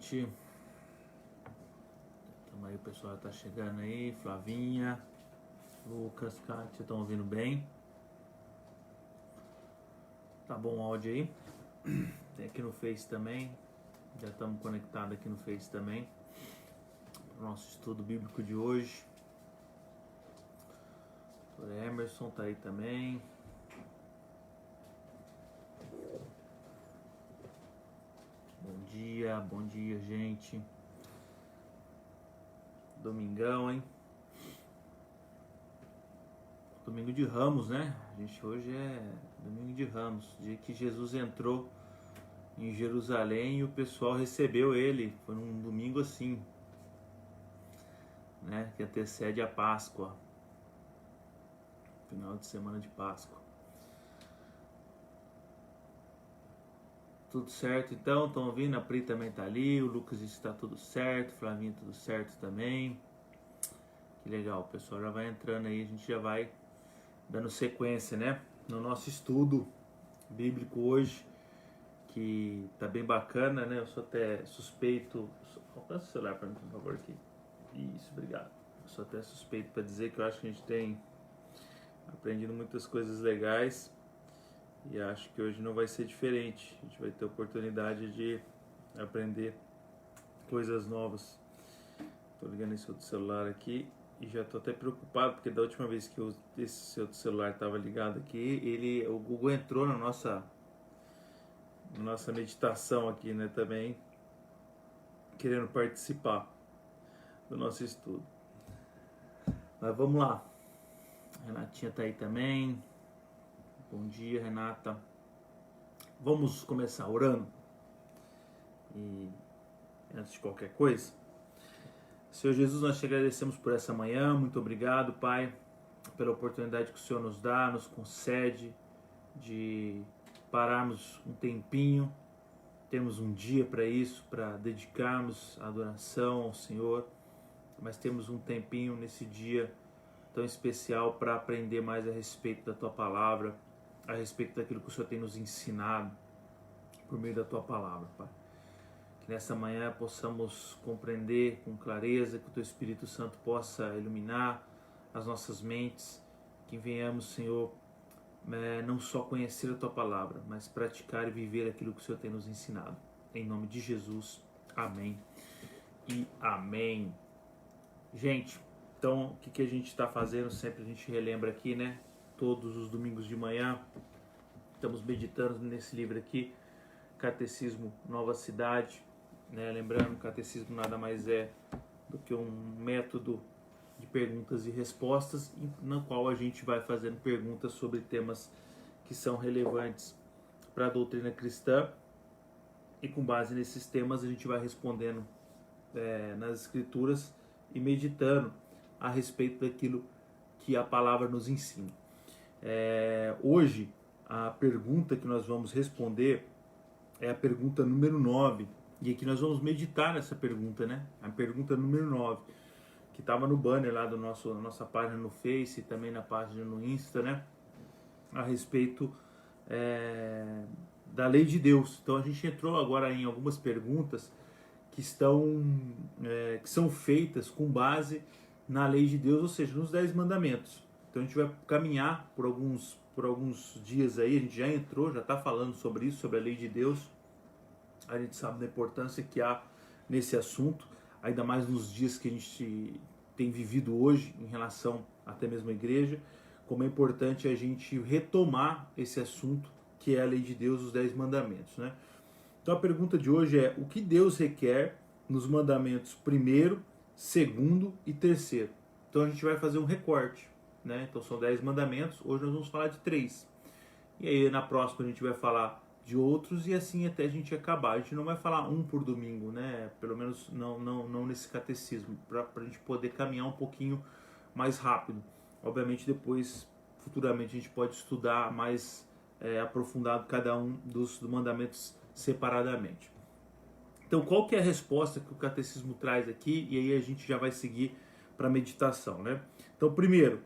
noite. Tamo aí, o pessoal tá chegando aí. Flavinha, Lucas, Kátia, estão ouvindo bem? Tá bom o áudio aí? Tem aqui no Face também. Já estamos conectados aqui no Face também. O nosso estudo bíblico de hoje. O Emerson tá aí também. Bom dia, gente. Domingão, hein? Domingo de Ramos, né? Gente, hoje é Domingo de Ramos, dia que Jesus entrou em Jerusalém e o pessoal recebeu ele. Foi num domingo assim, né? Que antecede a Páscoa, final de semana de Páscoa. Tudo certo então? Estão ouvindo? A Pri também tá ali, o Lucas disse que tá tudo certo, Flavinho tudo certo também. Que legal, o pessoal já vai entrando aí, a gente já vai dando sequência, né? No nosso estudo bíblico hoje, que tá bem bacana, né? Eu sou até suspeito... Alcança o celular para mim, por favor, aqui. Isso, obrigado. Eu sou até suspeito para dizer que eu acho que a gente tem aprendido muitas coisas legais. E acho que hoje não vai ser diferente. A gente vai ter oportunidade de aprender coisas novas. Tô ligando esse outro celular aqui e já tô até preocupado, porque da última vez que esse outro celular estava ligado aqui, o Google entrou na nossa meditação aqui, né, também, querendo participar do nosso estudo. Mas vamos lá. A Renatinha tá aí também. Bom dia, Renata. Vamos começar orando. E antes de qualquer coisa, Senhor Jesus, nós te agradecemos por essa manhã. Muito obrigado, Pai, pela oportunidade que o Senhor nos dá, nos concede de pararmos um tempinho. Temos um dia para isso, para dedicarmos a adoração ao Senhor. Mas temos um tempinho nesse dia tão especial para aprender mais a respeito da Tua Palavra, a respeito daquilo que o Senhor tem nos ensinado por meio da Tua Palavra, Pai. Que nessa manhã possamos compreender com clareza, que o Teu Espírito Santo possa iluminar as nossas mentes, que venhamos, Senhor, não só conhecer a Tua Palavra, mas praticar e viver aquilo que o Senhor tem nos ensinado. Em nome de Jesus, amém e amém. Gente, então o que a gente está fazendo? Sempre a gente relembra aqui, né? Todos os domingos de manhã, estamos meditando nesse livro aqui, Catecismo Nova Cidade, né? Lembrando, o catecismo nada mais é do que um método de perguntas e respostas, na qual a gente vai fazendo perguntas sobre temas que são relevantes para a doutrina cristã, e com base nesses temas a gente vai respondendo nas escrituras e meditando a respeito daquilo que a palavra nos ensina. Hoje, a pergunta que nós vamos responder é a pergunta número 9, e aqui nós vamos meditar nessa pergunta, né? A pergunta número 9, que estava no banner lá da nossa página no Face e também na página no Insta, né? A respeito da lei de Deus. Então a gente entrou agora em algumas perguntas que são feitas com base na lei de Deus, ou seja, nos 10 mandamentos. Então a gente vai caminhar por alguns dias aí, a gente já entrou, já está falando sobre isso, sobre a lei de Deus. A gente sabe da importância que há nesse assunto, ainda mais nos dias que a gente tem vivido hoje em relação até mesmo à igreja, como é importante a gente retomar esse assunto que é a lei de Deus, os 10 mandamentos, né? Então a pergunta de hoje é: o que Deus requer nos mandamentos primeiro, segundo e terceiro? Então a gente vai fazer um recorte, né? Então são 10 mandamentos, hoje nós vamos falar de 3. E aí na próxima a gente vai falar de outros e assim até a gente acabar. A gente não vai falar um por domingo, né? Pelo menos não nesse catecismo, para a gente poder caminhar um pouquinho mais rápido. Obviamente depois, futuramente, a gente pode estudar mais aprofundado cada um dos mandamentos separadamente. Então qual que é a resposta que o catecismo traz aqui? E aí a gente já vai seguir para a meditação, né? Então primeiro,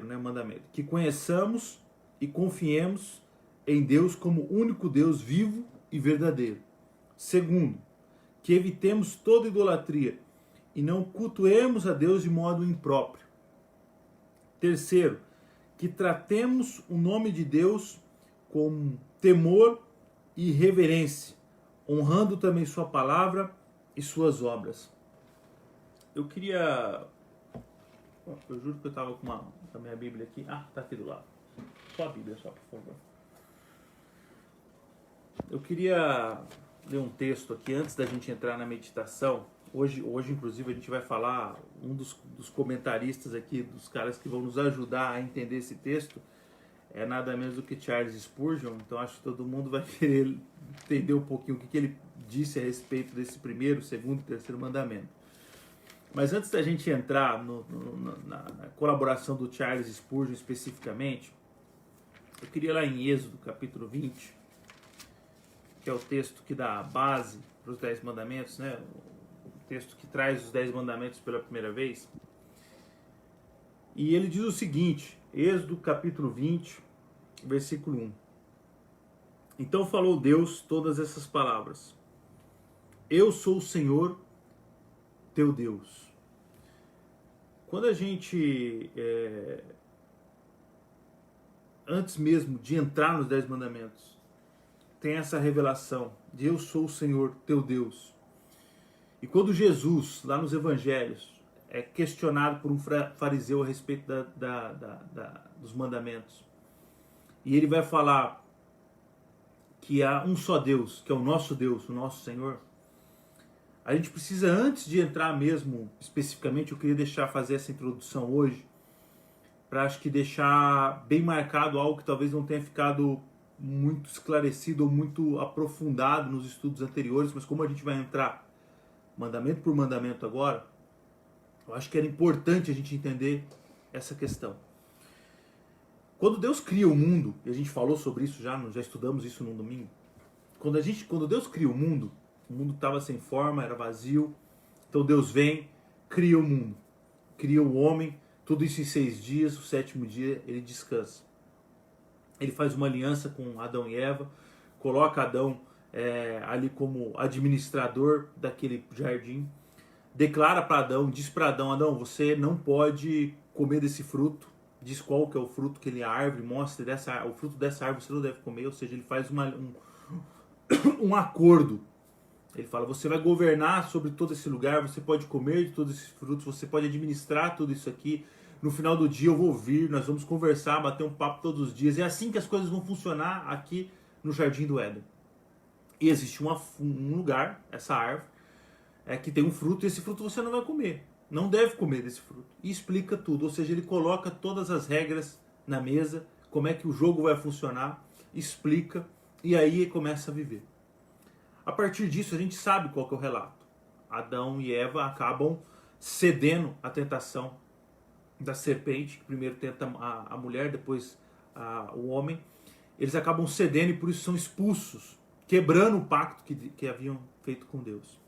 né, mandamento: que conheçamos e confiemos em Deus como único Deus vivo e verdadeiro. Segundo, que evitemos toda idolatria e não cultuemos a Deus de modo impróprio. Terceiro, que tratemos o nome de Deus com temor e reverência, honrando também sua palavra e suas obras. Eu juro que eu estava com a minha Bíblia aqui. Ah, tá aqui do lado. Só a Bíblia, só, por favor. Eu queria ler um texto aqui antes da gente entrar na meditação. Hoje inclusive, a gente vai falar, um dos comentaristas aqui, dos caras que vão nos ajudar a entender esse texto, é nada menos do que Charles Spurgeon. Então acho que todo mundo vai querer entender um pouquinho o que ele disse a respeito desse primeiro, segundo e terceiro mandamento. Mas antes da gente entrar na colaboração do Charles Spurgeon especificamente, eu queria ir lá em Êxodo, capítulo 20, que é o texto que dá a base para os 10 mandamentos, né? O texto que traz os 10 mandamentos pela primeira vez. E ele diz o seguinte, Êxodo, capítulo 20, versículo 1. Então falou Deus todas essas palavras. Eu sou o Senhor, teu Deus. Quando a gente, antes mesmo de entrar nos 10 mandamentos, tem essa revelação de eu sou o Senhor, teu Deus. E quando Jesus, lá nos evangelhos, é questionado por um fariseu a respeito dos mandamentos, e ele vai falar que há um só Deus, que é o nosso Deus, o nosso Senhor, a gente precisa, antes de entrar mesmo especificamente, eu queria fazer essa introdução hoje, para acho que deixar bem marcado algo que talvez não tenha ficado muito esclarecido ou muito aprofundado nos estudos anteriores, mas como a gente vai entrar mandamento por mandamento agora, eu acho que era importante a gente entender essa questão. Quando Deus cria o mundo, e a gente falou sobre isso já estudamos isso no domingo, quando Deus cria o mundo estava sem forma, era vazio, então Deus vem, cria o mundo, cria o homem, tudo isso em 6 dias, o 7º dia ele descansa. Ele faz uma aliança com Adão e Eva, coloca Adão ali como administrador daquele jardim, declara para Adão, diz para Adão, Adão, você não pode comer desse fruto, diz qual que é o fruto, que ele é a árvore, mostra o fruto dessa árvore você não deve comer, ou seja, ele faz um acordo. Ele fala, você vai governar sobre todo esse lugar, você pode comer de todos esses frutos, você pode administrar tudo isso aqui. No final do dia eu vou vir, nós vamos conversar, bater um papo todos os dias. É assim que as coisas vão funcionar aqui no Jardim do Éden. E existe um lugar, essa árvore, que tem um fruto, e esse fruto você não vai comer. Não deve comer desse fruto. E explica tudo, ou seja, ele coloca todas as regras na mesa, como é que o jogo vai funcionar, explica, e aí ele começa a viver. A partir disso, a gente sabe qual que é o relato. Adão e Eva acabam cedendo à tentação da serpente, que primeiro tenta a mulher, depois o homem. Eles acabam cedendo e por isso são expulsos, quebrando o pacto que haviam feito com Deus.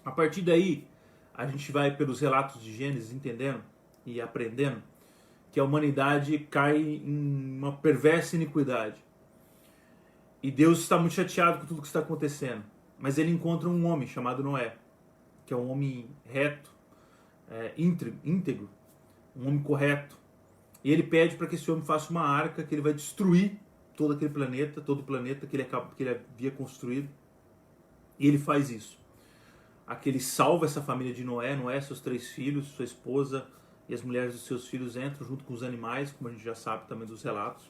A partir daí, a gente vai pelos relatos de Gênesis entendendo e aprendendo que a humanidade cai em uma perversa iniquidade. E Deus está muito chateado com tudo que está acontecendo. Mas ele encontra um homem chamado Noé, que é um homem reto, íntegro, um homem correto. E ele pede para que esse homem faça uma arca que ele vai destruir todo o planeta que ele havia construído. E ele faz isso. Aqui ele salva essa família de Noé, seus 3 filhos, sua esposa e as mulheres dos seus filhos entram junto com os animais, como a gente já sabe também dos relatos.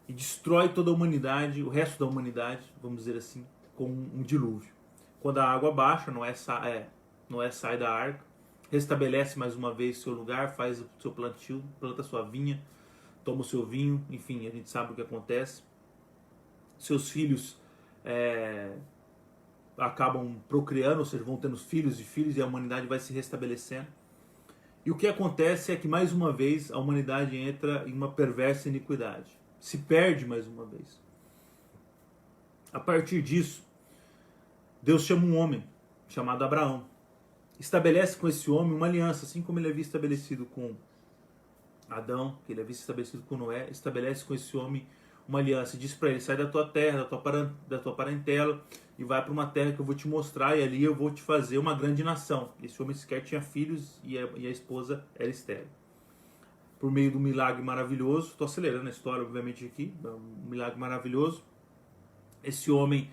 E destrói toda a humanidade, o resto da humanidade, vamos dizer assim, com um dilúvio. Quando a água baixa, Noé sai da arca, restabelece mais uma vez seu lugar, faz o seu plantio, planta sua vinha, toma o seu vinho, enfim, a gente sabe o que acontece. Seus filhos acabam procriando, ou seja, vão tendo filhos e a humanidade vai se restabelecendo. E o que acontece é que mais uma vez a humanidade entra em uma perversa iniquidade. Se perde mais uma vez. A partir disso, Deus chama um homem chamado Abraão. Estabelece com esse homem uma aliança, assim como ele havia estabelecido com Adão, que ele havia estabelecido com Noé, estabelece com esse homem uma aliança e diz para ele: sai da tua terra, da tua parentela e vai para uma terra que eu vou te mostrar, e ali eu vou te fazer uma grande nação. Esse homem sequer tinha filhos e a esposa era estéril. Por meio do milagre maravilhoso, estou acelerando a história obviamente aqui, um milagre maravilhoso, esse homem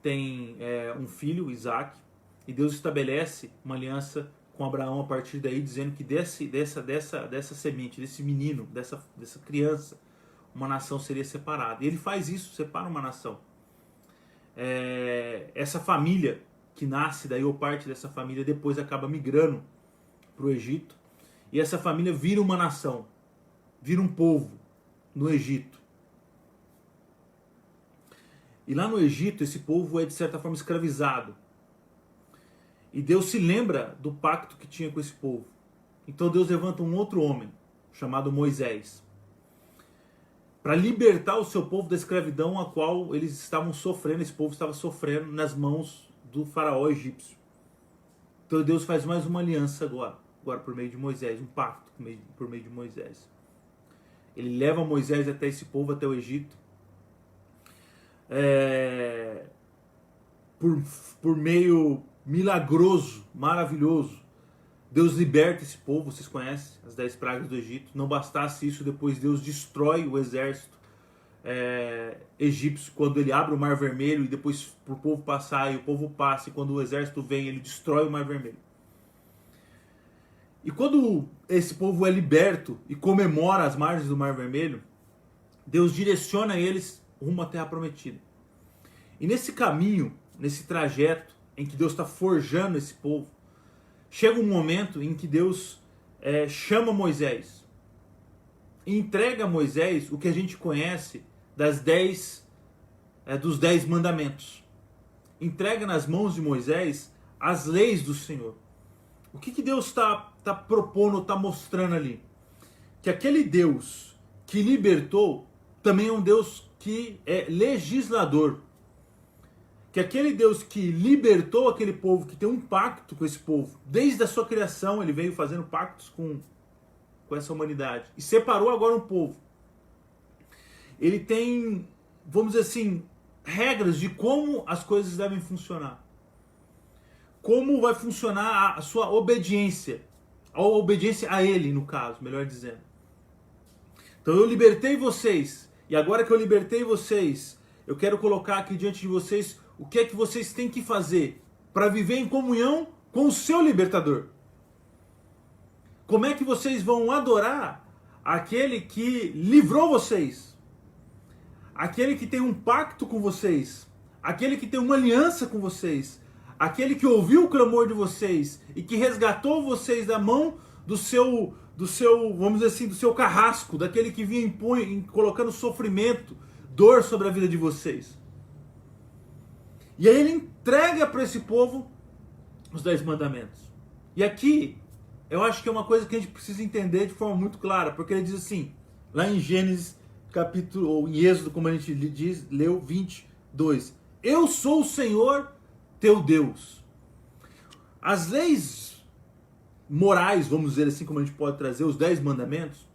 tem um filho, Isaac, e Deus estabelece uma aliança com Abraão a partir daí, dizendo que dessa semente, desse menino, dessa criança, uma nação seria separada. E ele faz isso, separa uma nação. Essa família que nasce daí, ou parte dessa família, depois acaba migrando para o Egito, e essa família vira uma nação, vira um povo no Egito. E lá no Egito esse povo é de certa forma escravizado. E Deus se lembra do pacto que tinha com esse povo. Então Deus levanta um outro homem, chamado Moisés, para libertar o seu povo da escravidão a qual eles estavam sofrendo, esse povo estava sofrendo nas mãos do faraó egípcio. Então Deus faz mais uma aliança agora por meio de Moisés, um pacto por meio de Moisés. Ele leva Moisés até esse povo, até o Egito. Por meio milagroso, maravilhoso, Deus liberta esse povo. Vocês conhecem as 10 pragas do Egito. Não bastasse isso, depois Deus destrói o exército egípcio quando ele abre o Mar Vermelho, e depois para o povo passar, e o povo passa, e quando o exército vem, ele destrói o Mar Vermelho. E quando esse povo é liberto e comemora as margens do Mar Vermelho, Deus direciona eles rumo à Terra Prometida. E nesse caminho, nesse trajeto em que Deus está forjando esse povo, chega um momento em que Deus chama Moisés e entrega a Moisés o que a gente conhece dos 10 mandamentos. Entrega nas mãos de Moisés as leis do Senhor. O que Deus está propondo, está mostrando ali? Que aquele Deus que libertou também é um Deus que é legislador. Que aquele Deus que libertou aquele povo, que tem um pacto com esse povo, desde a sua criação ele veio fazendo pactos com essa humanidade, e separou agora um povo. Ele tem, vamos dizer assim, regras de como as coisas devem funcionar. Como vai funcionar a sua obediência, a obediência a ele, no caso, melhor dizendo. Então eu libertei vocês, e agora que eu libertei vocês, eu quero colocar aqui diante de vocês o que é que vocês têm que fazer para viver em comunhão com o seu libertador. Como é que vocês vão adorar aquele que livrou vocês, aquele que tem um pacto com vocês, aquele que tem uma aliança com vocês, aquele que ouviu o clamor de vocês e que resgatou vocês da mão do seu, vamos dizer assim, do seu carrasco, daquele que vinha colocando sofrimento, dor sobre a vida de vocês. E aí ele entrega para esse povo os 10 mandamentos. E aqui, eu acho que é uma coisa que a gente precisa entender de forma muito clara, porque ele diz assim, lá em Gênesis capítulo, ou em Êxodo, como a gente diz, leu 22. Eu sou o Senhor teu Deus. As leis morais, vamos dizer assim, como a gente pode trazer, os 10 mandamentos,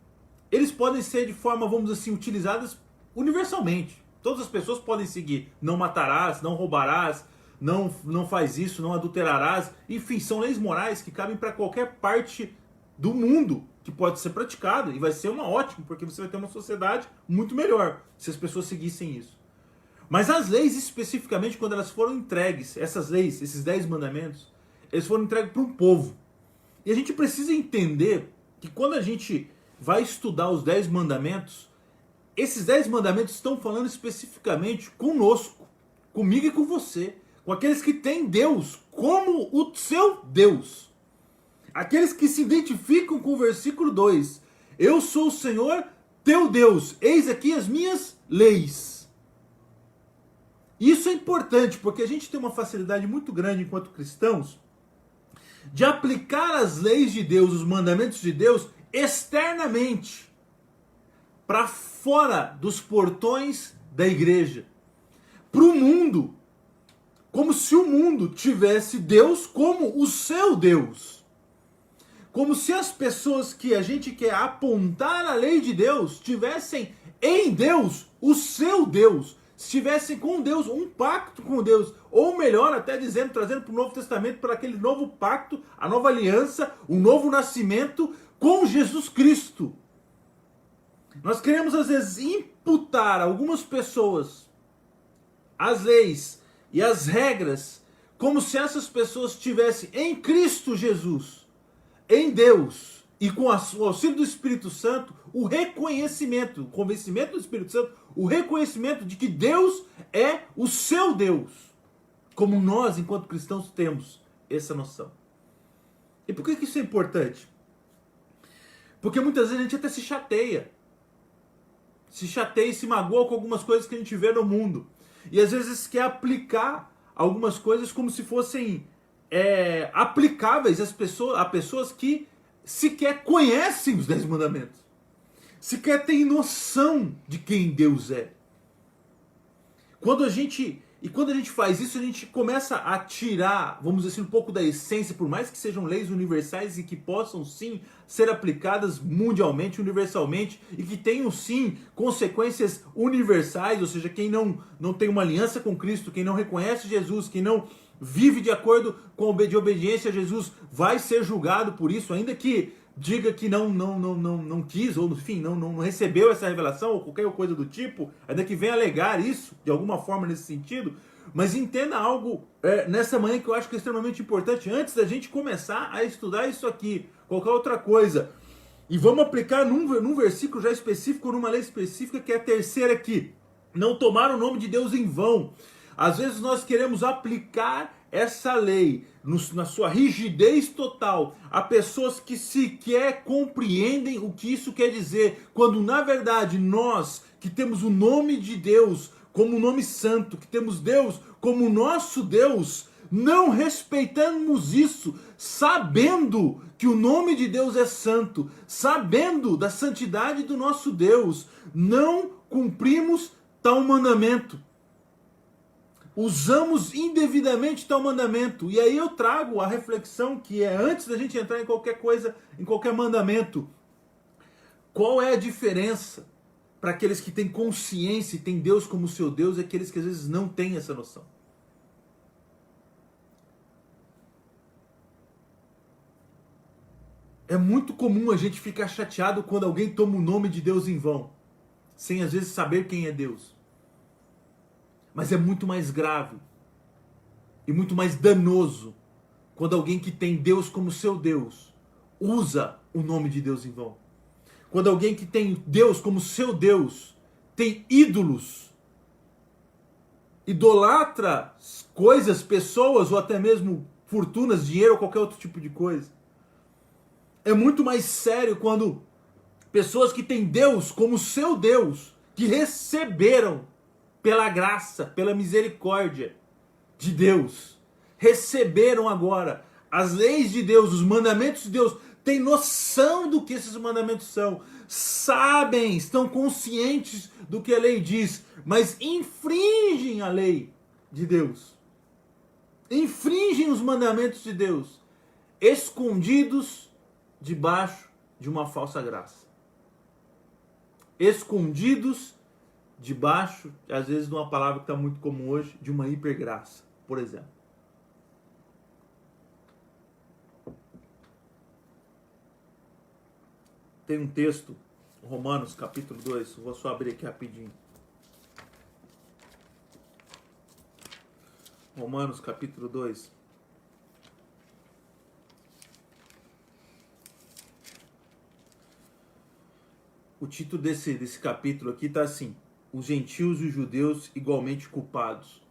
eles podem ser de forma, vamos dizer assim, utilizadas universalmente. Todas as pessoas podem seguir. Não matarás, não roubarás, não faz isso, não adulterarás. Enfim, são leis morais que cabem para qualquer parte do mundo que pode ser praticado. E vai ser uma ótima, porque você vai ter uma sociedade muito melhor se as pessoas seguissem isso. Mas as leis, especificamente, quando elas foram entregues, essas leis, esses 10 mandamentos, eles foram entregues para um povo. E a gente precisa entender que quando a gente vai estudar os 10 mandamentos, esses 10 mandamentos estão falando especificamente conosco, comigo e com você, com aqueles que têm Deus como o seu Deus. Aqueles que se identificam com o versículo 2. Eu sou o Senhor teu Deus, eis aqui as minhas leis. Isso é importante porque a gente tem uma facilidade muito grande enquanto cristãos de aplicar as leis de Deus, os mandamentos de Deus, externamente, para fora dos portões da igreja, para o mundo, como se o mundo tivesse Deus como o seu Deus, como se as pessoas que a gente quer apontar a lei de Deus tivessem em Deus, o seu Deus, estivessem com Deus, um pacto com Deus, ou melhor, até dizendo, trazendo para o Novo Testamento, para aquele novo pacto, a nova aliança, o novo nascimento com Jesus Cristo. Nós queremos às vezes imputar a algumas pessoas as leis e as regras como se essas pessoas tivessem em Cristo Jesus, em Deus, e com o auxílio do Espírito Santo, o reconhecimento, o convencimento do Espírito Santo, o reconhecimento de que Deus é o seu Deus, como nós, enquanto cristãos, temos essa noção. E por que isso é importante? Porque muitas vezes a gente até se chateia e se magoa com algumas coisas que a gente vê no mundo. E às vezes quer aplicar algumas coisas como se fossem aplicáveis a pessoas que sequer conhecem os 10 mandamentos. Sequer têm noção de quem Deus é. Quando a gente faz isso, a gente começa a tirar, vamos dizer assim, um pouco da essência, por mais que sejam leis universais e que possam sim ser aplicadas mundialmente, universalmente, e que tenham sim consequências universais, ou seja, quem não tem uma aliança com Cristo, quem não reconhece Jesus, quem não vive de acordo com de obediência a Jesus, vai ser julgado por isso, ainda que diga que não quis, ou enfim, não recebeu essa revelação, ou qualquer coisa do tipo, ainda que venha alegar isso, de alguma forma nesse sentido. Mas entenda algo nessa manhã que eu acho que é extremamente importante, antes da gente começar a estudar isso aqui, qualquer outra coisa. E vamos aplicar num versículo já específico, numa lei específica, que é a terceira aqui. Não tomar o nome de Deus em vão. Às vezes nós queremos aplicar essa lei na sua rigidez total a pessoas que sequer compreendem o que isso quer dizer, quando na verdade nós que temos o nome de Deus como nome santo, que temos Deus como nosso Deus, não respeitamos isso, sabendo que o nome de Deus é santo, sabendo da santidade do nosso Deus, não cumprimos tal mandamento. Usamos indevidamente tal mandamento. E aí eu trago a reflexão que é antes da gente entrar em qualquer coisa, em qualquer mandamento. Qual é a diferença para aqueles que têm consciência e têm Deus como seu Deus e aqueles que às vezes não têm essa noção? É muito comum a gente ficar chateado quando alguém toma o nome de Deus em vão, sem às vezes saber quem é Deus. Mas é muito mais grave e muito mais danoso quando alguém que tem Deus como seu Deus usa o nome de Deus em vão. Quando alguém que tem Deus como seu Deus tem ídolos, idolatra coisas, pessoas ou até mesmo fortunas, dinheiro ou qualquer outro tipo de coisa. É muito mais sério quando pessoas que têm Deus como seu Deus, que receberam pela graça, pela misericórdia de Deus, receberam agora as leis de Deus, os mandamentos de Deus, têm noção do que esses mandamentos são, sabem, estão conscientes do que a lei diz, mas infringem a lei de Deus, infringem os mandamentos de Deus, escondidos debaixo de uma falsa graça, escondidos debaixo, às vezes, de uma palavra que está muito comum hoje, de uma hipergraça, por exemplo. Tem um texto, Romanos capítulo 2, vou só abrir aqui rapidinho. Romanos capítulo 2. O título desse capítulo aqui está assim: os gentios e os judeus igualmente culpados.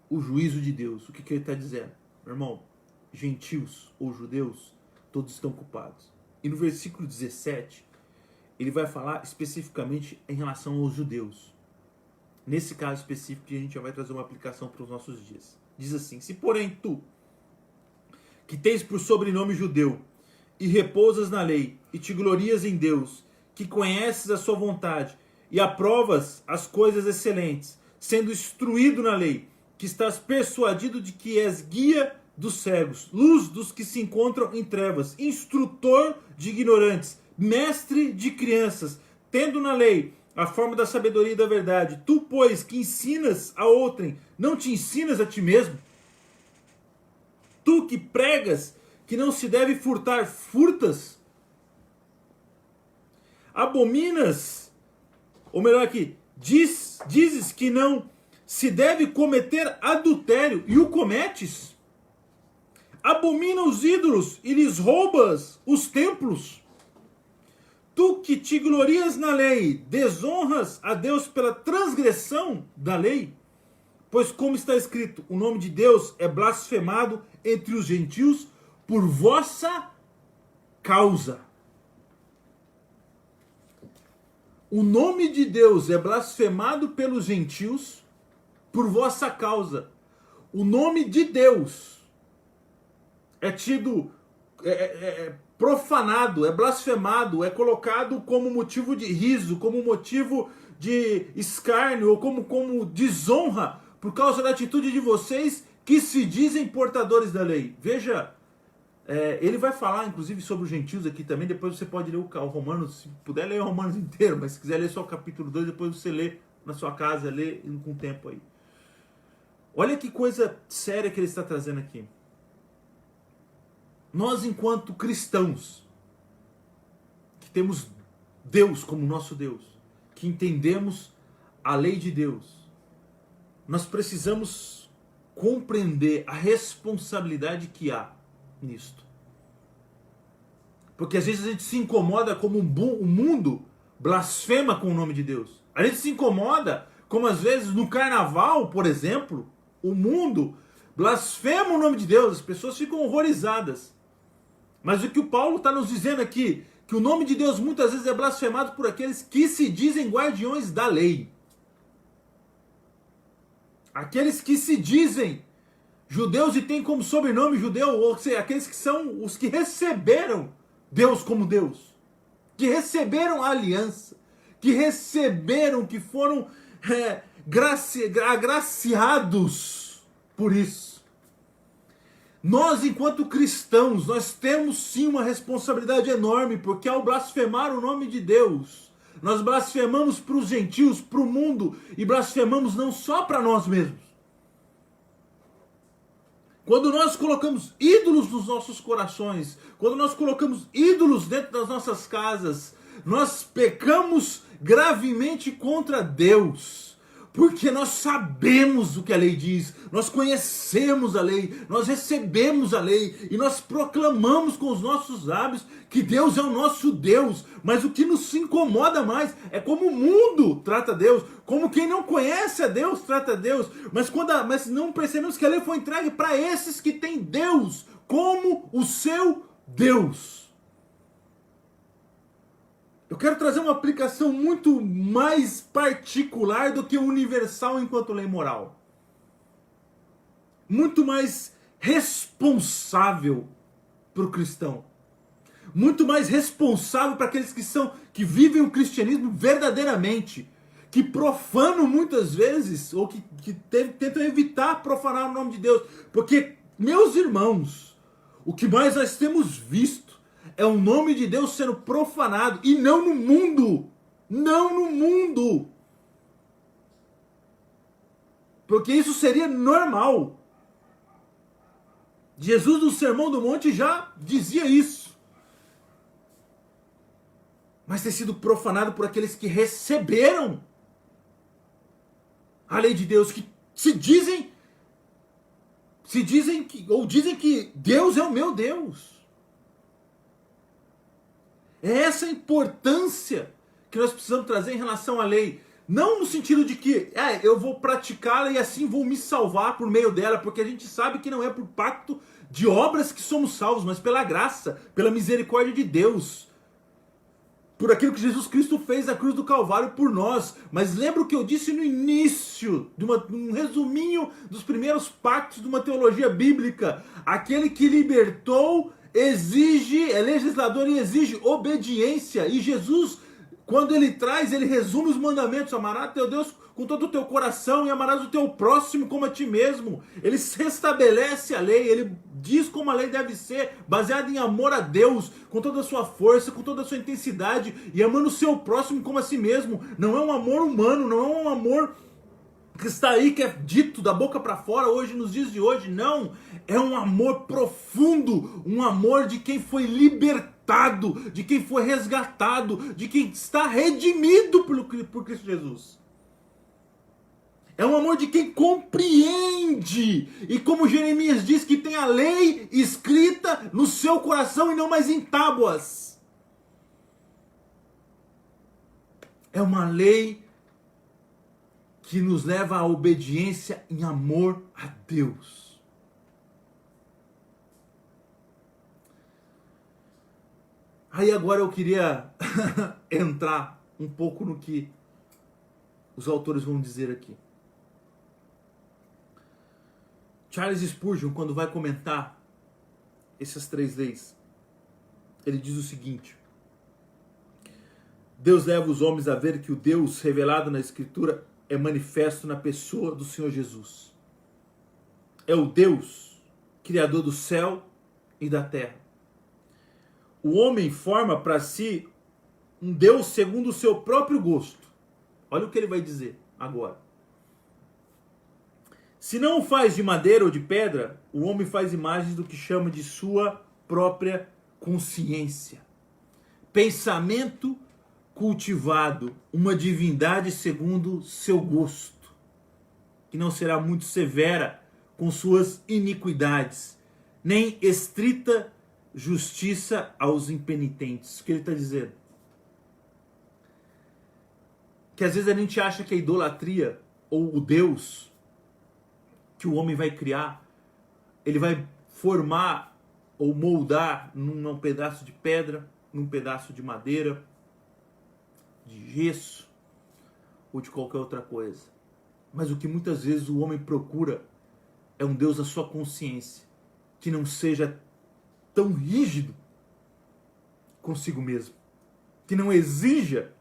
O juízo de Deus. O que ele está dizendo? Meu irmão, gentios ou judeus, todos estão culpados. E no versículo 17, ele vai falar especificamente em relação aos judeus. Nesse caso específico, a gente já vai trazer uma aplicação para os nossos dias. Diz assim: se porém tu, que tens por sobrenome judeu, e repousas na lei, e te glorias em Deus, que conheces a sua vontade, e aprovas as coisas excelentes, sendo instruído na lei, que estás persuadido de que és guia dos cegos, luz dos que se encontram em trevas, instrutor de ignorantes, mestre de crianças, tendo na lei a forma da sabedoria e da verdade. Tu, pois, que ensinas a outrem, não te ensinas a ti mesmo? Tu que pregas que não se deve furtar, furtas? Abominas, ou melhor aqui, dizes que não se deve cometer adultério e o cometes? Abomina os ídolos e lhes roubas os templos? Tu que te glorias na lei, desonras a Deus pela transgressão da lei? Pois como está escrito, o nome de Deus é blasfemado entre os gentios por vossa causa. O nome de Deus é blasfemado pelos gentios por vossa causa. O nome de Deus é tido, profanado, é blasfemado, é colocado como motivo de riso, como motivo de escárnio, ou como desonra, por causa da atitude de vocês que se dizem portadores da lei. Veja, ele vai falar inclusive sobre os gentios aqui também, depois você pode ler o Romanos, se puder ler o Romanos inteiro, mas se quiser ler só o capítulo 2, depois você lê na sua casa, lê com tempo aí. Olha que coisa séria que ele está trazendo aqui. Nós, enquanto cristãos, que temos Deus como nosso Deus, que entendemos a lei de Deus, nós precisamos compreender a responsabilidade que há nisto. Porque às vezes a gente se incomoda como o mundo blasfema com o nome de Deus. A gente se incomoda como às vezes no carnaval, por exemplo, o mundo blasfema o nome de Deus, as pessoas ficam horrorizadas. Mas o que o Paulo está nos dizendo aqui, que o nome de Deus muitas vezes é blasfemado por aqueles que se dizem guardiões da lei. Aqueles que se dizem judeus e têm como sobrenome judeu, ou seja, aqueles que são os que receberam Deus como Deus, que receberam a aliança, que receberam, que foram agraciados por isso. Nós, enquanto cristãos, nós temos sim uma responsabilidade enorme, porque ao blasfemar o nome de Deus, nós blasfemamos para os gentios, para o mundo, e blasfemamos não só para nós mesmos. Quando nós colocamos ídolos nos nossos corações, quando nós colocamos ídolos dentro das nossas casas, nós pecamos gravemente contra Deus. Porque nós sabemos o que a lei diz, nós conhecemos a lei, nós recebemos a lei e nós proclamamos com os nossos lábios que Deus é o nosso Deus. Mas o que nos incomoda mais é como o mundo trata Deus, como quem não conhece a Deus trata Deus. Mas não percebemos que a lei foi entregue para esses que têm Deus como o seu Deus. Eu quero trazer uma aplicação muito mais particular do que universal enquanto lei moral. Muito mais responsável para o cristão. Muito mais responsável para aqueles que vivem o cristianismo verdadeiramente. Que profanam muitas vezes, ou que tentam evitar profanar o nome de Deus. Porque, meus irmãos, o que mais nós temos visto é o nome de Deus sendo profanado, e não no mundo. Não no mundo. Porque isso seria normal. Jesus no Sermão do Monte já dizia isso. Mas ter sido profanado por aqueles que receberam a lei de Deus, que dizem que Deus é o meu Deus. É essa a importância que nós precisamos trazer em relação à lei. Não no sentido de que eu vou praticá-la e assim vou me salvar por meio dela, porque a gente sabe que não é por pacto de obras que somos salvos, mas pela graça, pela misericórdia de Deus. Por aquilo que Jesus Cristo fez na cruz do Calvário por nós. Mas lembra o que eu disse no início, um resuminho dos primeiros pactos de uma teologia bíblica. Aquele que libertou é legislador e exige obediência. E Jesus, quando ele resume os mandamentos, amarás teu Deus com todo o teu coração e amarás o teu próximo como a ti mesmo. Ele restabelece a lei, ele diz como a lei deve ser, baseada em amor a Deus, com toda a sua força, com toda a sua intensidade e amando o seu próximo como a si mesmo. Não é um amor humano, não é um amor que está aí, que é dito da boca para fora hoje, nos dias de hoje. Não, é um amor profundo, um amor de quem foi libertado, de quem foi resgatado, de quem está redimido por Cristo Jesus. É um amor de quem compreende, e como Jeremias diz, que tem a lei escrita no seu coração e não mais em tábuas. É uma lei que nos leva à obediência em amor a Deus. Aí agora eu queria entrar um pouco no que os autores vão dizer aqui. Charles Spurgeon, quando vai comentar essas 3 leis, ele diz o seguinte: Deus leva os homens a ver que o Deus revelado na Escritura é manifesto na pessoa do Senhor Jesus. É o Deus, Criador do céu e da terra. O homem forma para si um Deus segundo o seu próprio gosto. Olha o que ele vai dizer agora. Se não o faz de madeira ou de pedra, o homem faz imagens do que chama de sua própria consciência. Pensamento cultivado, uma divindade segundo seu gosto, que não será muito severa com suas iniquidades, nem estrita justiça aos impenitentes. O que ele está dizendo? Que às vezes a gente acha que a idolatria, ou o Deus que o homem vai criar, ele vai formar ou moldar num pedaço de pedra, num pedaço de madeira, de gesso ou de qualquer outra coisa. Mas o que muitas vezes o homem procura é um Deus da sua consciência, que não seja tão rígido consigo mesmo, que não exija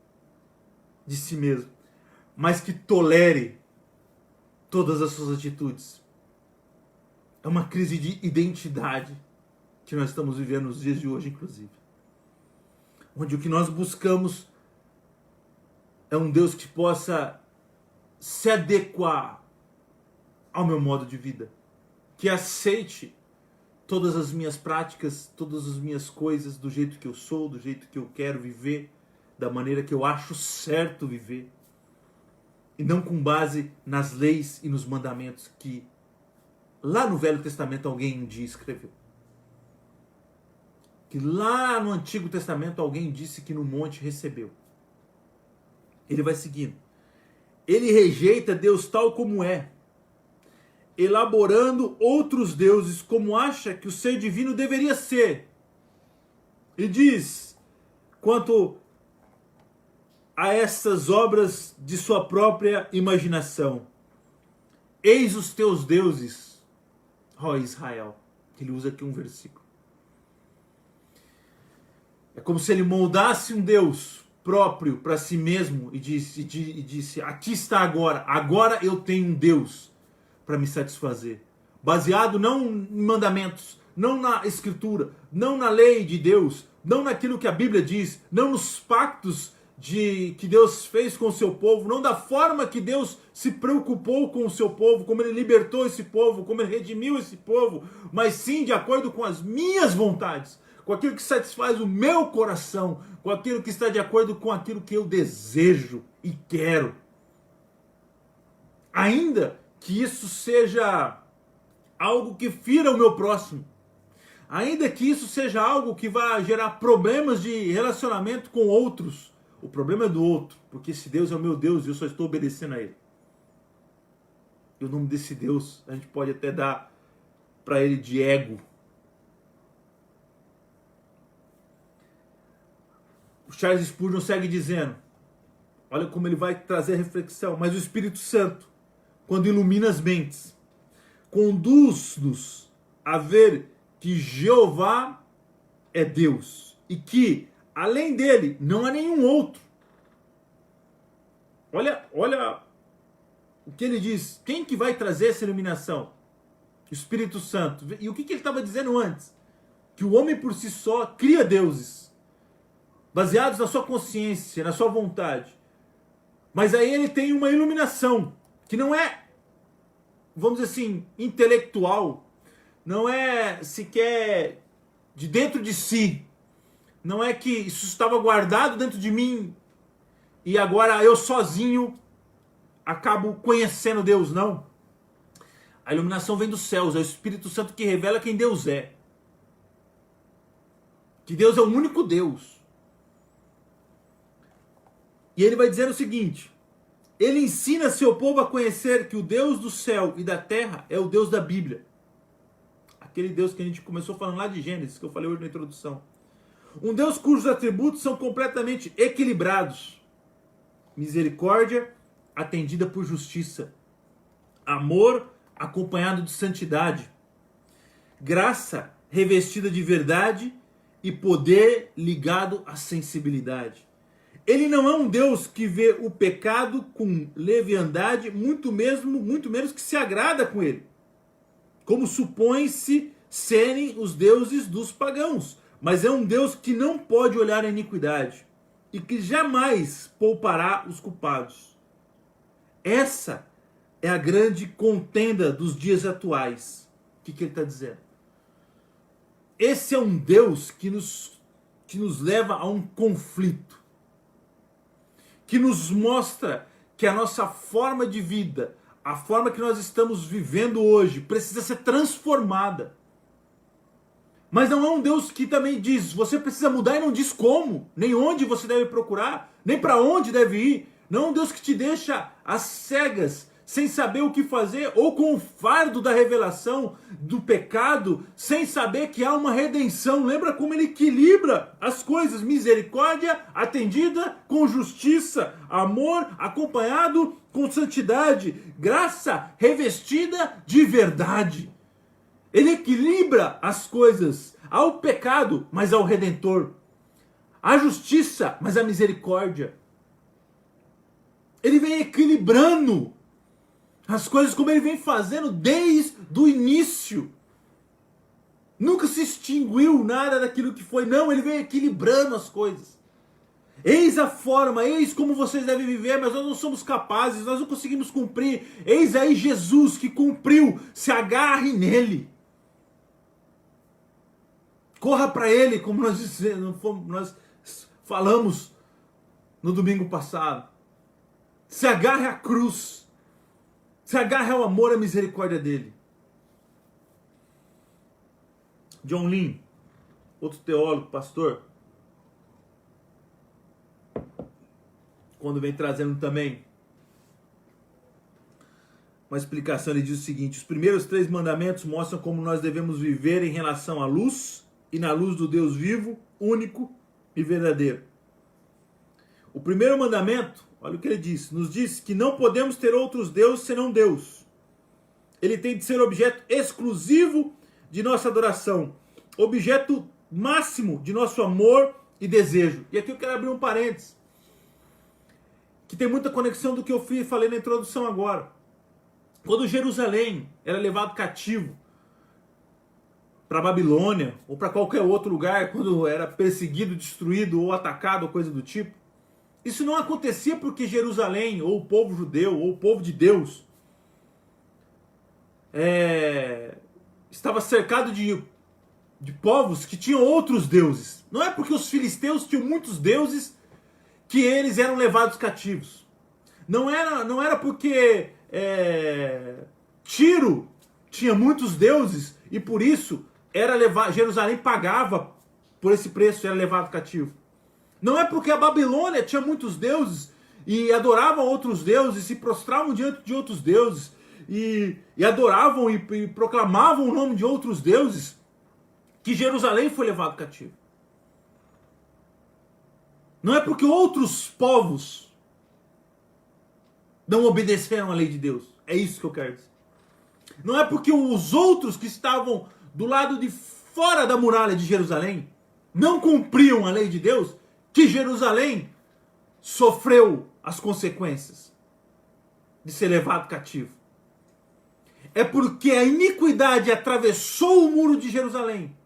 de si mesmo, mas que tolere todas as suas atitudes. É uma crise de identidade que nós estamos vivendo nos dias de hoje, inclusive, onde o que nós buscamos é um Deus que possa se adequar ao meu modo de vida, que aceite todas as minhas práticas, todas as minhas coisas do jeito que eu sou, do jeito que eu quero viver, da maneira que eu acho certo viver, e não com base nas leis e nos mandamentos que lá no Velho Testamento alguém um dia escreveu. Que lá no Antigo Testamento alguém disse que no monte recebeu. Ele vai seguindo. Ele rejeita Deus tal como é, elaborando outros deuses como acha que o ser divino deveria ser. E diz, quanto a essas obras de sua própria imaginação: eis os teus deuses, ó Israel. Ele usa aqui um versículo. É como se ele moldasse um Deus próprio para si mesmo e disse: aqui está agora eu tenho um Deus para me satisfazer, baseado não em mandamentos, não na Escritura, não na lei de Deus, não naquilo que a Bíblia diz, não nos pactos que Deus fez com o seu povo, não da forma que Deus se preocupou com o seu povo, como ele libertou esse povo, como ele redimiu esse povo, mas sim de acordo com as minhas vontades, com aquilo que satisfaz o meu coração, com aquilo que está de acordo com aquilo que eu desejo e quero. Ainda que isso seja algo que fira o meu próximo, ainda que isso seja algo que vá gerar problemas de relacionamento com outros, o problema é do outro, porque esse Deus é o meu Deus e eu só estou obedecendo a ele. E o nome desse Deus a gente pode até dar para ele de ego. O Charles Spurgeon segue dizendo, olha como ele vai trazer a reflexão: mas o Espírito Santo, quando ilumina as mentes, conduz-nos a ver que Jeová é Deus e que, além dele, não há nenhum outro. Olha o que ele diz? Quem que vai trazer essa iluminação? O Espírito Santo. E o que ele estava dizendo antes? Que o homem por si só cria deuses, baseados na sua consciência, na sua vontade. Mas aí ele tem uma iluminação, que não é, vamos dizer assim, intelectual, não é sequer de dentro de si, não é que isso estava guardado dentro de mim e agora eu sozinho acabo conhecendo Deus, não. A iluminação vem dos céus, é o Espírito Santo que revela quem Deus é. Que Deus é o único Deus. E ele vai dizer o seguinte: ele ensina seu povo a conhecer que o Deus do céu e da terra é o Deus da Bíblia. Aquele Deus que a gente começou falando lá de Gênesis, que eu falei hoje na introdução. Um Deus cujos atributos são completamente equilibrados. Misericórdia atendida por justiça. Amor acompanhado de santidade. Graça revestida de verdade e poder ligado à sensibilidade. Ele não é um Deus que vê o pecado com leviandade, muito menos que se agrada com ele, como supõe-se serem os deuses dos pagãos. Mas é um Deus que não pode olhar a iniquidade e que jamais poupará os culpados. Essa é a grande contenda dos dias atuais. O que ele está dizendo? Esse é um Deus que nos leva a um conflito, que nos mostra que a nossa forma de vida, a forma que nós estamos vivendo hoje, precisa ser transformada. Mas não é um Deus que também diz, você precisa mudar, e não diz como, nem onde você deve procurar, nem para onde deve ir. Não é um Deus que te deixa às cegas, sem saber o que fazer, ou com o fardo da revelação do pecado, sem saber que há uma redenção. Lembra como ele equilibra as coisas: misericórdia atendida com justiça, amor acompanhado com santidade, graça revestida de verdade. Ele equilibra as coisas, ao pecado, mas ao Redentor, à justiça, mas à misericórdia. Ele vem equilibrando as coisas como ele vem fazendo desde o início. Nunca se extinguiu nada daquilo que foi. Não, ele vem equilibrando as coisas. Eis a forma, eis como vocês devem viver, mas nós não somos capazes, nós não conseguimos cumprir. Eis aí Jesus que cumpriu, se agarre nele. Corra para ele, como nós falamos no domingo passado. Se agarre à cruz. Se agarre ao amor e à misericórdia dele. John Lynn, outro teólogo, pastor, quando vem trazendo também uma explicação, ele diz o seguinte: os primeiros 3 mandamentos mostram como nós devemos viver em relação à luz e na luz do Deus vivo, único e verdadeiro. O primeiro mandamento, olha o que ele diz, nos diz que não podemos ter outros deuses senão Deus. Ele tem de ser objeto exclusivo de nossa adoração, objeto máximo de nosso amor e desejo. E aqui eu quero abrir um parênteses, que tem muita conexão do que eu falei na introdução agora. Quando Jerusalém era levado cativo para a Babilônia, ou para qualquer outro lugar, quando era perseguido, destruído ou atacado, ou coisa do tipo, isso não acontecia porque Jerusalém, ou o povo judeu, ou o povo de Deus, estava cercado de povos que tinham outros deuses. Não é porque os filisteus tinham muitos deuses que eles eram levados cativos. Não era porque Tiro tinha muitos deuses e por isso Jerusalém pagava por esse preço, era levado cativo. Não é porque a Babilônia tinha muitos deuses e adoravam outros deuses, se prostravam diante de outros deuses e adoravam e proclamavam o nome de outros deuses, que Jerusalém foi levado cativo. Não é porque outros povos não obedeceram à lei de Deus. É isso que eu quero dizer. Não é porque os outros que estavam do lado de fora da muralha de Jerusalém não cumpriam a lei de Deus que Jerusalém sofreu as consequências. de ser levado cativo. É porque a iniquidade atravessou o muro de Jerusalém,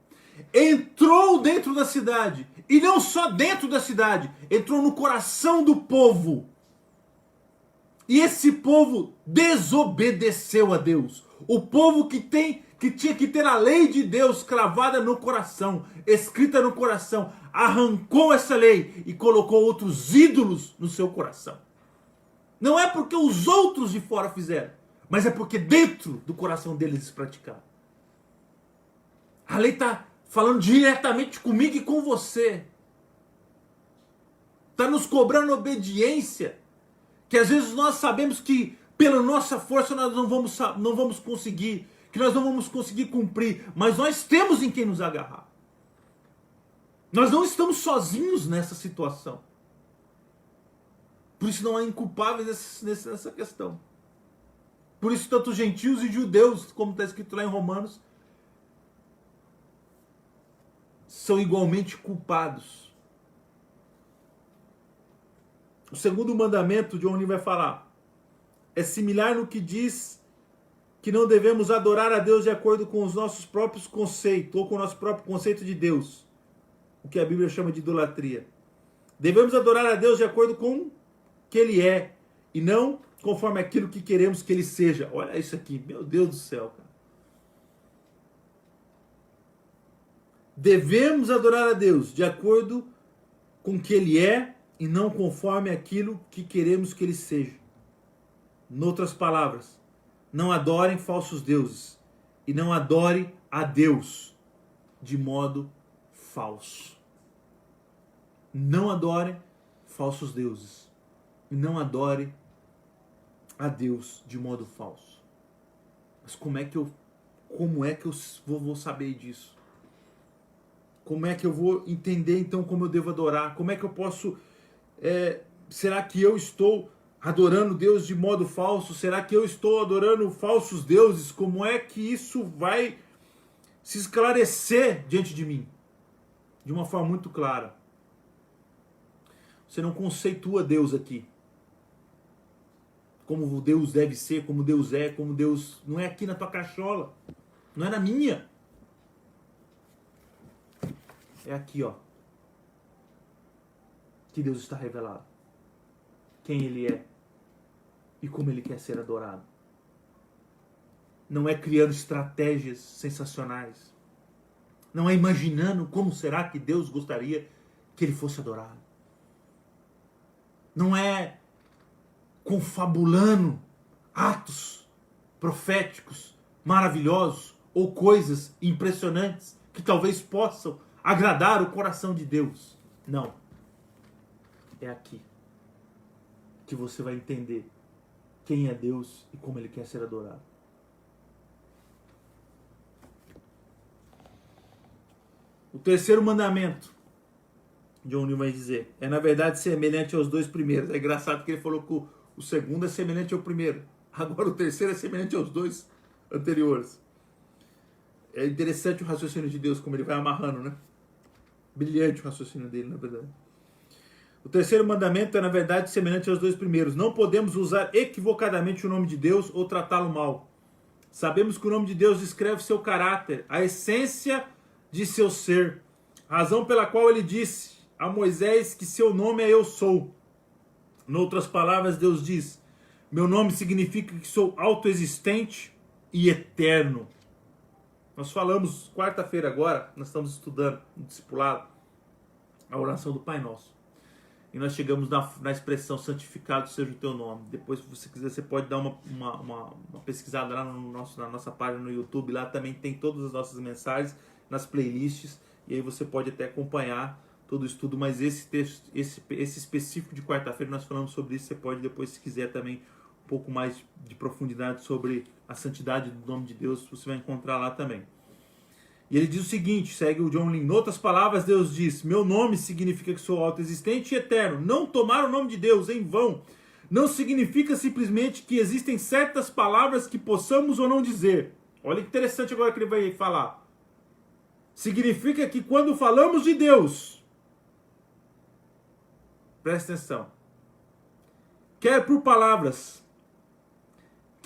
entrou dentro da cidade, e não só dentro da cidade, entrou no coração do povo. E esse povo desobedeceu a Deus. O povo que tinha que ter a lei de Deus cravada no coração, escrita no coração, arrancou essa lei e colocou outros ídolos no seu coração. Não é porque os outros de fora fizeram, mas é porque dentro do coração deles eles praticaram. A lei está falando diretamente comigo e com você. Está nos cobrando obediência, que às vezes nós sabemos que pela nossa força nós não vamos conseguir, que nós não vamos conseguir cumprir, mas nós temos em quem nos agarrar. Nós não estamos sozinhos nessa situação. Por isso não há inculpáveis nessa questão. Por isso tanto gentios e judeus, como está escrito lá em Romanos, são igualmente culpados. O segundo mandamento, John Lee vai falar, é similar no que diz que não devemos adorar a Deus de acordo com os nossos próprios conceitos, ou com o nosso próprio conceito de Deus, o que a Bíblia chama de idolatria. Devemos adorar a Deus de acordo com o que Ele é, e não conforme aquilo que queremos que Ele seja. Olha isso aqui, meu Deus do céu, cara. Devemos adorar a Deus de acordo com o que Ele é e não conforme aquilo que queremos que Ele seja. Em outras palavras, não adorem falsos deuses e não adore a Deus de modo falso. Não adore falsos deuses e não adore a Deus de modo falso. Mas como é que eu vou saber disso? Como é que eu vou entender então como eu devo adorar? Como é que eu posso... será que eu estou adorando Deus de modo falso? Será que eu estou adorando falsos deuses? Como é que isso vai se esclarecer diante de mim? De uma forma muito clara. Você não conceitua Deus aqui. Como Deus deve ser, como Deus é, como Deus... Não é aqui na tua cachola. Não é na minha. É aqui, ó, que Deus está revelado. Quem Ele é e como Ele quer ser adorado. Não é criando estratégias sensacionais. Não é imaginando como será que Deus gostaria que Ele fosse adorado. Não é confabulando atos proféticos maravilhosos ou coisas impressionantes que talvez possam agradar o coração de Deus. Não. É aqui que você vai entender quem é Deus e como Ele quer ser adorado. O terceiro mandamento, John Lee vai dizer, é na verdade semelhante aos dois primeiros. É engraçado que ele falou que o segundo é semelhante ao primeiro. Agora o terceiro é semelhante aos dois anteriores. É interessante o raciocínio de Deus, como ele vai amarrando, né? Brilhante o raciocínio dele, na verdade. O terceiro mandamento é, na verdade, semelhante aos dois primeiros. Não podemos usar equivocadamente o nome de Deus ou tratá-lo mal. Sabemos que o nome de Deus descreve seu caráter, a essência de seu ser. Razão pela qual ele disse a Moisés que seu nome é Eu Sou. Em outras palavras, Deus diz, meu nome significa que sou autoexistente e eterno. Nós falamos quarta-feira agora, nós estamos estudando no discipulado a oração do Pai Nosso. E nós chegamos na expressão santificado seja o teu nome. Depois, se você quiser, você pode dar uma pesquisada lá na nossa página no YouTube. Lá também tem todas as nossas mensagens, nas playlists. E aí você pode até acompanhar todo o estudo. Mas esse texto, esse específico de quarta-feira, nós falamos sobre isso. Você pode depois, se quiser, também um pouco mais de profundidade sobre a santidade do nome de Deus, você vai encontrar lá também. E ele diz o seguinte, segue o John Lee, em outras palavras, Deus diz, meu nome significa que sou autoexistente e eterno. Não tomar o nome de Deus em vão não significa simplesmente que existem certas palavras que possamos ou não dizer. Olha que interessante agora que ele vai falar. Significa que quando falamos de Deus, presta atenção, quer por palavras,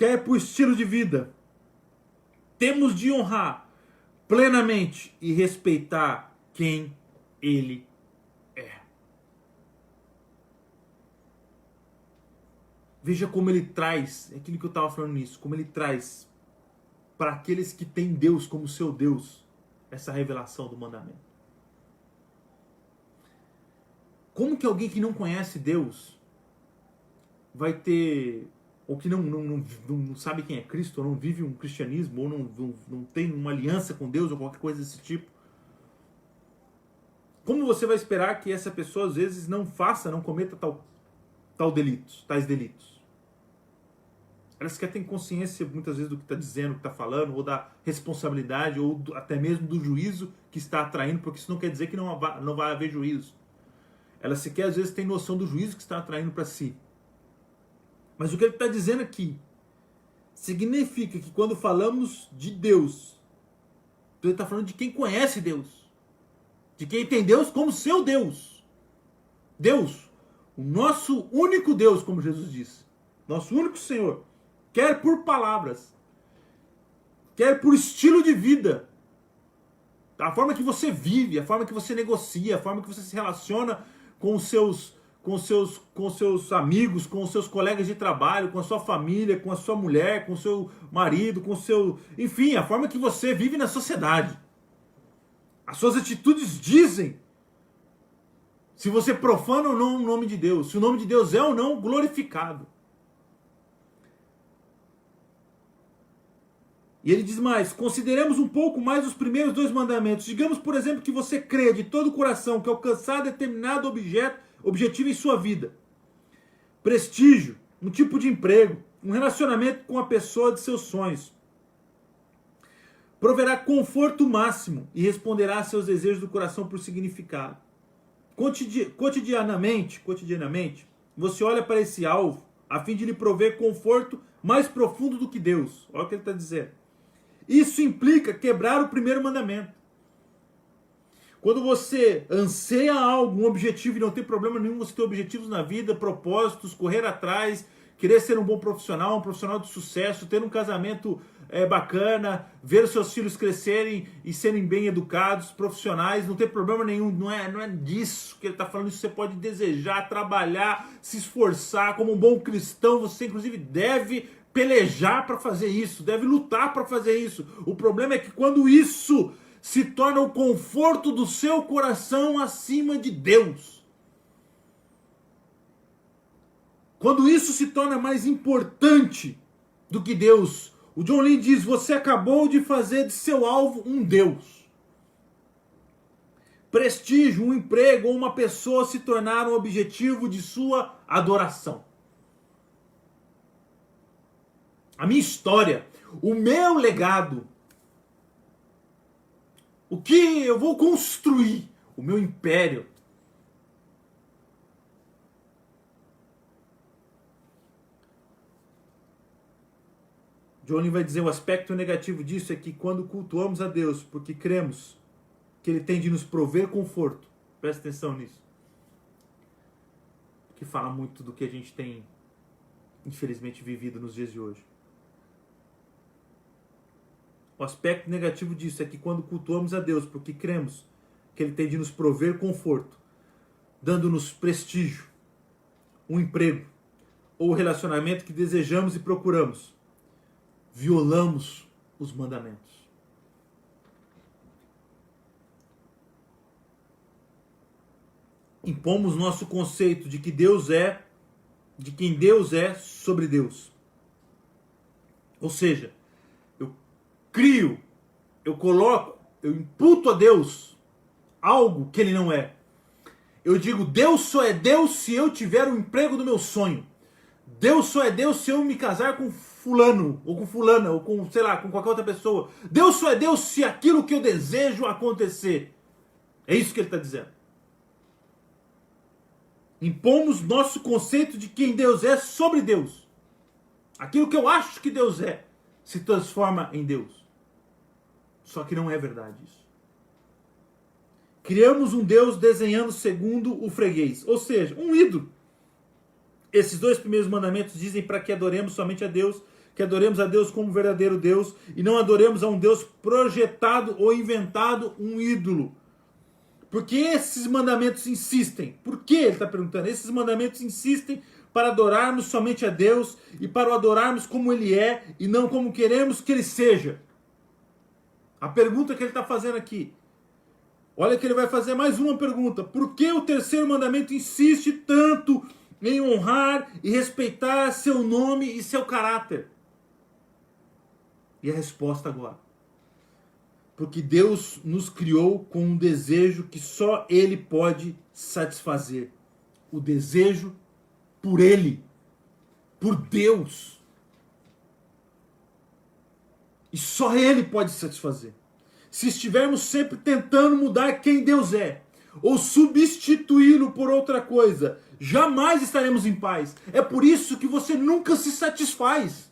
quer por estilo de vida. Temos de honrar plenamente e respeitar quem ele é. Veja como ele traz, é aquilo que eu estava falando nisso, como ele traz para aqueles que têm Deus como seu Deus, essa revelação do mandamento. Como que alguém que não conhece Deus vai ter, ou que não sabe quem é Cristo, ou não vive um cristianismo, ou não tem uma aliança com Deus, ou qualquer coisa desse tipo, como você vai esperar que essa pessoa às vezes não cometa tais delitos? Elas sequer têm consciência muitas vezes do que está dizendo, do que está falando, ou da responsabilidade, ou até mesmo do juízo que está atraindo, porque isso não quer dizer que não vai haver juízo. Elas sequer às vezes têm noção do juízo que está atraindo para si. Mas o que ele está dizendo aqui significa que quando falamos de Deus, ele está falando de quem conhece Deus, de quem tem Deus como seu Deus. Deus, o nosso único Deus, como Jesus disse, nosso único Senhor, quer por palavras, quer por estilo de vida, a forma que você vive, a forma que você negocia, a forma que você se relaciona com os seus amigos, com os seus colegas de trabalho, com a sua família, com a sua mulher, com o seu marido, com o seu... Enfim, a forma que você vive na sociedade. As suas atitudes dizem se você profana ou não o nome de Deus, se o nome de Deus é ou não glorificado. E ele diz mais, consideremos um pouco mais os primeiros 2 mandamentos. Digamos, por exemplo, que você crê de todo o coração que alcançar determinado objetivo em sua vida. Prestígio, um tipo de emprego, um relacionamento com a pessoa de seus sonhos. Proverá conforto máximo e responderá a seus desejos do coração por significado. Cotidianamente, você olha para esse alvo a fim de lhe prover conforto mais profundo do que Deus. Olha o que ele está dizendo. Isso implica quebrar o primeiro mandamento. Quando você anseia algo, um objetivo, e não tem problema nenhum você ter objetivos na vida, propósitos, correr atrás, querer ser um bom profissional, um profissional de sucesso, ter um casamento bacana, ver os seus filhos crescerem e serem bem educados, profissionais, não tem problema nenhum, não é disso que ele está falando. Isso você pode desejar, trabalhar, se esforçar como um bom cristão, você inclusive deve pelejar para fazer isso, deve lutar para fazer isso. O problema é que quando isso se torna o conforto do seu coração acima de Deus, quando isso se torna mais importante do que Deus, o John Lee diz, você acabou de fazer de seu alvo um Deus. Prestígio, um emprego ou uma pessoa se tornaram o objetivo de sua adoração. A minha história, o meu legado, o que eu vou construir, o meu império. Johnny vai dizer, o aspecto negativo disso é que quando cultuamos a Deus, porque cremos que Ele tem de nos prover conforto, presta atenção nisso, que fala muito do que a gente tem, infelizmente, vivido nos dias de hoje. O aspecto negativo disso é que quando cultuamos a Deus, porque cremos que Ele tem de nos prover conforto, dando-nos prestígio, um emprego ou o relacionamento que desejamos e procuramos, violamos os mandamentos. Impomos nosso conceito de que Deus é, de quem Deus é sobre Deus. Ou seja, eu imputo a Deus algo que Ele não é. Eu digo, Deus só é Deus se eu tiver o emprego do meu sonho. Deus só é Deus se eu me casar com fulano, ou com fulana, ou com, sei lá, com qualquer outra pessoa. Deus só é Deus se aquilo que eu desejo acontecer. É isso que ele está dizendo. Impomos nosso conceito de quem Deus é sobre Deus. Aquilo que eu acho que Deus é se transforma em Deus. Só que não é verdade isso. Criamos um Deus desenhando segundo o freguês, ou seja, um ídolo. Esses 2 primeiros mandamentos dizem para que adoremos somente a Deus, que adoremos a Deus como verdadeiro Deus e não adoremos a um Deus projetado ou inventado, um ídolo. Porque esses mandamentos insistem. Por que ele está perguntando? Esses mandamentos insistem para adorarmos somente a Deus e para o adorarmos como Ele é e não como queremos que Ele seja. A pergunta que ele está fazendo aqui. Olha que ele vai fazer mais uma pergunta. Por que o terceiro mandamento insiste tanto em honrar e respeitar seu nome e seu caráter? E a resposta agora. Porque Deus nos criou com um desejo que só Ele pode satisfazer. O desejo por Ele. Por Deus. E só Ele pode satisfazer. Se estivermos sempre tentando mudar quem Deus é, ou substituí-lo por outra coisa, jamais estaremos em paz. É por isso que você nunca se satisfaz.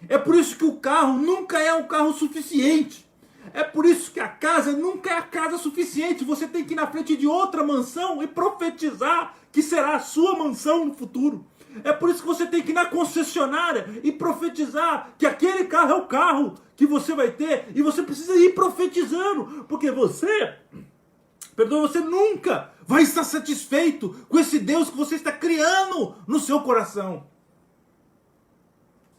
É por isso que o carro nunca é um carro suficiente. É por isso que a casa nunca é a casa suficiente. Você tem que ir na frente de outra mansão e profetizar que será a sua mansão no futuro. É por isso que você tem que ir na concessionária e profetizar que aquele carro é o carro que você vai ter. E você precisa ir profetizando. Porque você nunca vai estar satisfeito com esse Deus que você está criando no seu coração.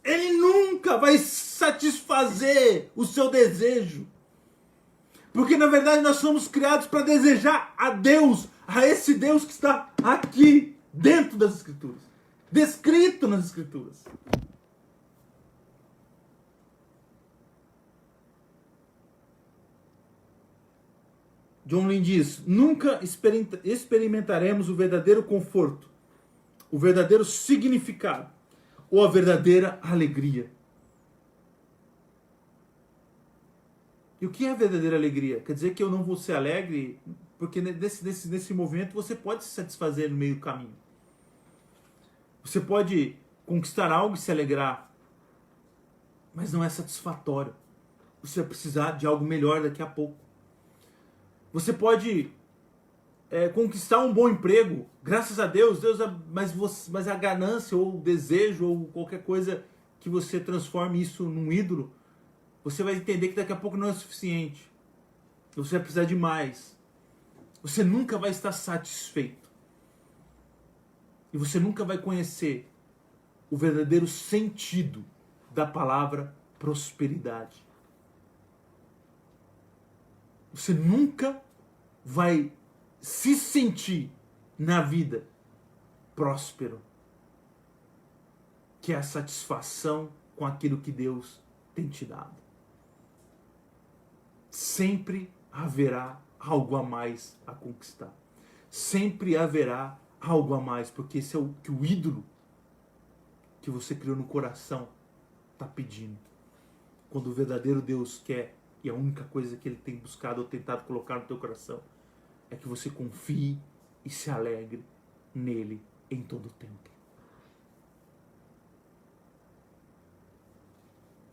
Ele nunca vai satisfazer o seu desejo. Porque na verdade nós somos criados para desejar a Deus, a esse Deus que está aqui dentro das Escrituras, descrito nas Escrituras. John Lynn diz: nunca experimentaremos o verdadeiro conforto, o verdadeiro significado ou a verdadeira alegria. E o que é a verdadeira alegria? Quer dizer que eu não vou ser alegre, porque nesse movimento você pode se satisfazer no meio do caminho. Você pode conquistar algo e se alegrar, mas não é satisfatório. Você vai precisar de algo melhor daqui a pouco. Você pode conquistar um bom emprego, graças a Deus, mas a ganância ou o desejo ou qualquer coisa que você transforme isso num ídolo, você vai entender que daqui a pouco não é suficiente. Você vai precisar de mais. Você nunca vai estar satisfeito. E você nunca vai conhecer o verdadeiro sentido da palavra prosperidade. Você nunca vai se sentir na vida próspero, que é a satisfação com aquilo que Deus tem te dado. Sempre haverá algo a mais a conquistar. Sempre haverá algo a mais, porque esse é o que o ídolo que você criou no coração está pedindo. Quando o verdadeiro Deus quer, e a única coisa que Ele tem buscado ou tentado colocar no teu coração, é que você confie e se alegre nele em todo o tempo.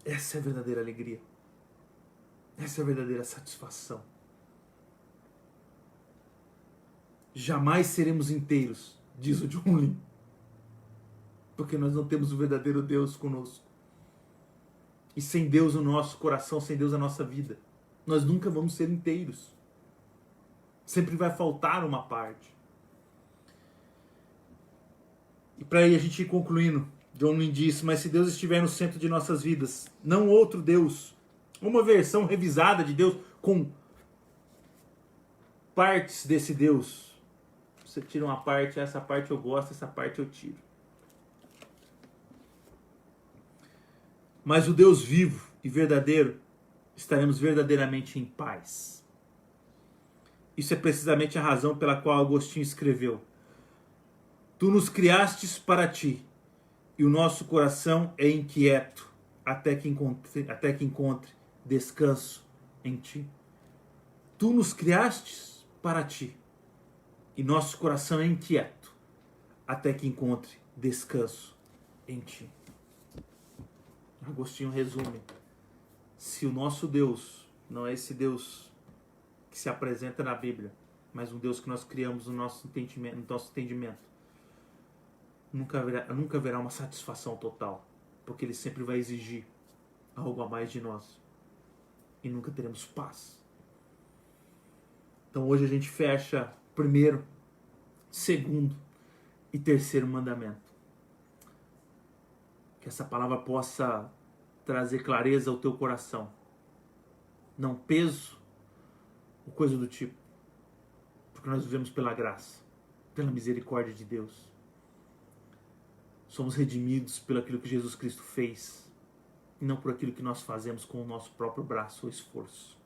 Essa é a verdadeira alegria. Essa é a verdadeira satisfação. Jamais seremos inteiros, diz o John Lynn, porque nós não temos o verdadeiro Deus conosco. E sem Deus no nosso coração, sem Deus na nossa vida, nós nunca vamos ser inteiros. Sempre vai faltar uma parte. E para aí a gente ir concluindo, John Lynn diz: mas se Deus estiver no centro de nossas vidas, não outro Deus, uma versão revisada de Deus com partes desse Deus. Você tira uma parte, essa parte eu gosto, essa parte eu tiro. Mas o Deus vivo e verdadeiro, estaremos verdadeiramente em paz. Isso é precisamente a razão pela qual Agostinho escreveu: tu nos criastes para ti, e o nosso coração é inquieto até que encontre descanso em ti. Tu nos criastes para ti, e nosso coração é inquieto até que encontre descanso em ti. Agostinho resume: se o nosso Deus não é esse Deus que se apresenta na Bíblia, mas um Deus que nós criamos no nosso entendimento, nunca haverá uma satisfação total. porque ele sempre vai exigir algo a mais de nós e nunca teremos paz. Então hoje a gente fecha primeiro, segundo e terceiro mandamento. Que essa palavra possa trazer clareza ao teu coração, não peso ou coisa do tipo, porque nós vivemos pela graça, pela misericórdia de Deus. Somos redimidos pelo aquilo que Jesus Cristo fez, e não por aquilo que nós fazemos com o nosso próprio braço ou esforço.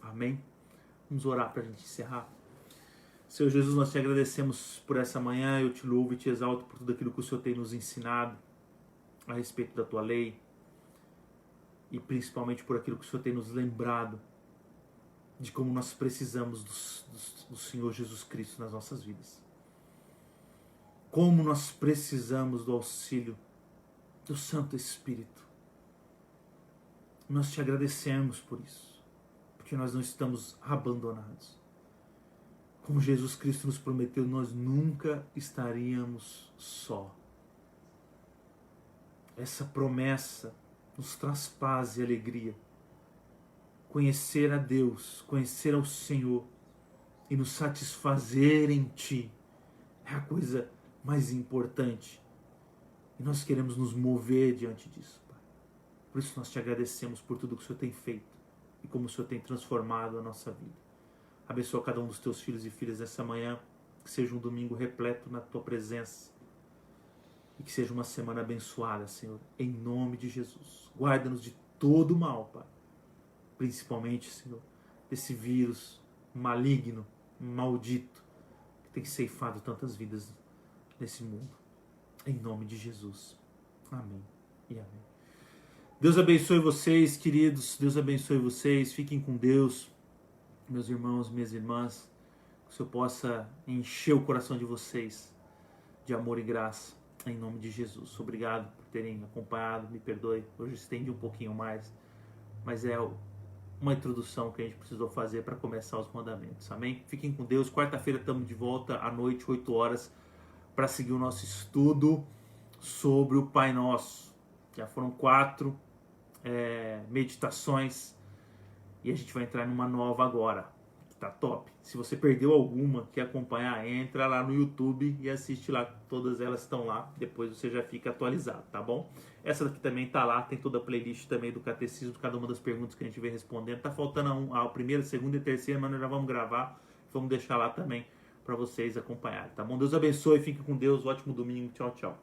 Amém? Vamos orar para a gente encerrar. Senhor Jesus, nós te agradecemos por essa manhã, eu te louvo e te exalto por tudo aquilo que o Senhor tem nos ensinado a respeito da tua lei, e principalmente por aquilo que o Senhor tem nos lembrado de como nós precisamos do Senhor Jesus Cristo nas nossas vidas. Como nós precisamos do auxílio do Santo Espírito. Nós te agradecemos por isso, porque nós não estamos abandonados. Como Jesus Cristo nos prometeu, nós nunca estaríamos só. Essa promessa nos traz paz e alegria. Conhecer a Deus, conhecer ao Senhor e nos satisfazer em Ti é a coisa mais importante. E nós queremos nos mover diante disso, Pai. Por isso nós te agradecemos por tudo que o Senhor tem feito e como o Senhor tem transformado a nossa vida. Abençoa cada um dos teus filhos e filhas nessa manhã, que seja um domingo repleto na tua presença e que seja uma semana abençoada, Senhor, em nome de Jesus. Guarda-nos de todo o mal, Pai. Principalmente, Senhor, desse vírus maligno, maldito, que tem ceifado tantas vidas nesse mundo. Em nome de Jesus. Amém e amém. Deus abençoe vocês, queridos. Deus abençoe vocês. Fiquem com Deus, meus irmãos, minhas irmãs. Que o Senhor possa encher o coração de vocês de amor e graça. Em nome de Jesus. Obrigado por terem acompanhado. Me perdoe. Hoje estendi um pouquinho mais. Mas é uma introdução que a gente precisou fazer para começar os mandamentos. Amém? Fiquem com Deus. Quarta-feira estamos de volta à noite, 8 horas, para seguir o nosso estudo sobre o Pai Nosso. Já foram 4 meditações e a gente vai entrar numa nova agora. Tá top. Se você perdeu alguma, quer acompanhar, entra lá no YouTube e assiste lá. Todas elas estão lá. Depois você já fica atualizado, tá bom? Essa daqui também tá lá. Tem toda a playlist também do catecismo, cada uma das perguntas que a gente vem respondendo. Tá faltando a primeira, segunda e terceira, mas nós já vamos gravar. Vamos deixar lá também para vocês acompanharem, tá bom? Deus abençoe, fique com Deus. Ótimo domingo. Tchau, tchau.